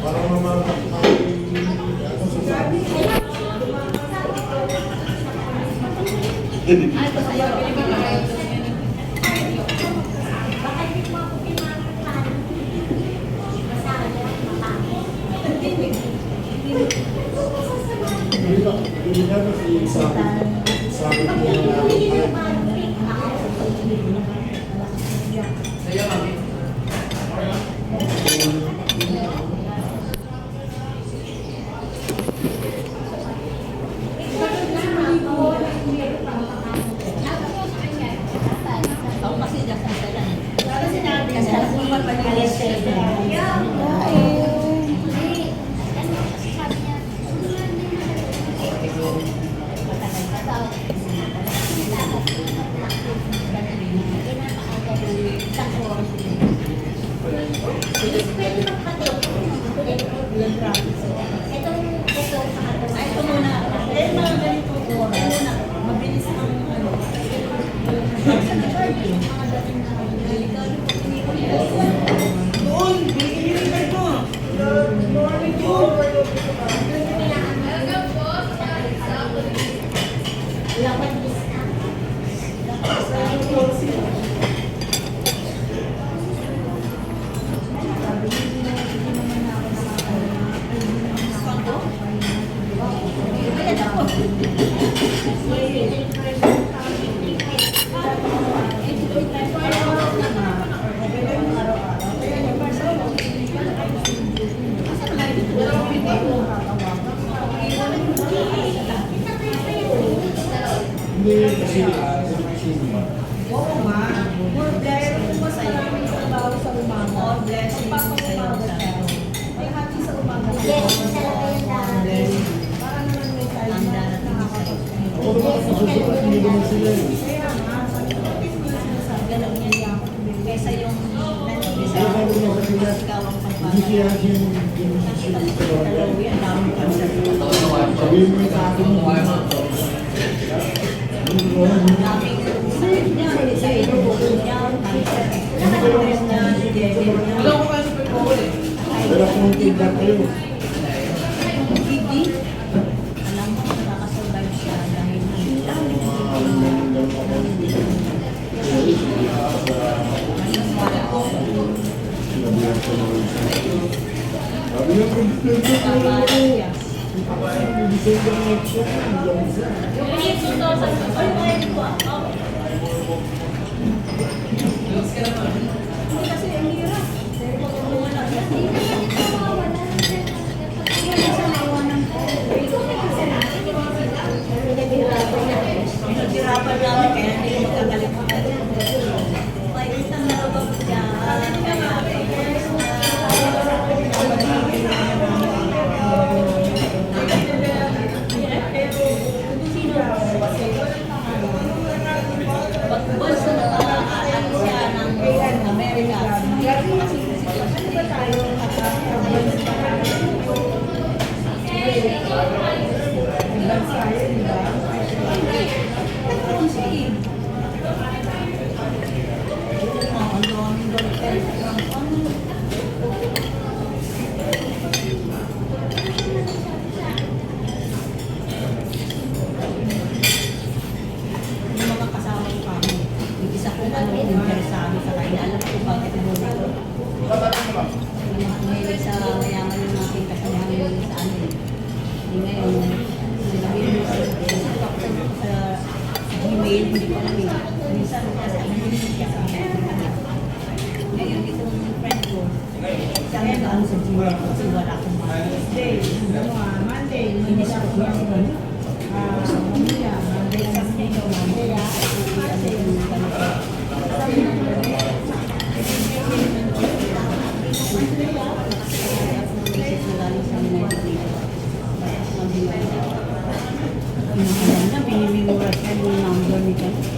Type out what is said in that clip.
Parang mamamak Ay, pasaya. Hindi na kasi sabi ko Ako kasi dyan sa sila. Kasi alam mo ba pa niya ay, ito muna. Eh, mga ganito ko. Ay, muna. Mabilis ang ano. Doon, binigyan ko. Morning po. hindi kasi Oo nga. More blessing mo sa maraming trabaho sa umaga. More blessing Pag sa iyo umaga sa siya. May hati sa umaga. Yes, isa lang yung dahil. Para naman may time ang na darating sa iyo. ako naman kasi susukat hindi naman sila eh. Kaya nga, Sa ganun yan yan. Kesa yung nandito sa Kaya sabi niya sa kanya, ikaw ang hindi kaya pagpapalala. siya Nakita mo sa dalawa yan, dami pa sa sabihin mo sa akin mo. daming sakit niya, sa ilo, niya, nakakalimutan niya, si Devin niya. Wala ko kayo sa pagkakul eh. Pero kung feedback kayo, Bibi, alam mo, nakakasurvive siya dahil sabi niya, kung feedback tama kayo, siya. December next year, Kasi ang hirap. Pinaghirapan namin kaya hindi ko magkakalimutan. May isang narabag siya. Pag-bus na nakakaalis siya ng Amerika. Ano ba tayo? Ibang tayo, di ba? Nagkaroon siya eh. Ang daming galit. Yung mga kasama ko kami, yung isa kong interesado sa kanya, alam ko bakit mo nito. Ngayon sa mayaman yung aking kasamahan sa amin. Ngayon, sinabi mo sa email, hindi ko alam eh. Minsan kasi hindi siya sa akin. Ngayon, itong friend ko, sabi ko ano sa Gmail kasi wala akong Tuesday, Monday, hindi siya ko niya siguro. Manila, Monday, Sunday, Monday, Binibigurat ka yung number ni Ken.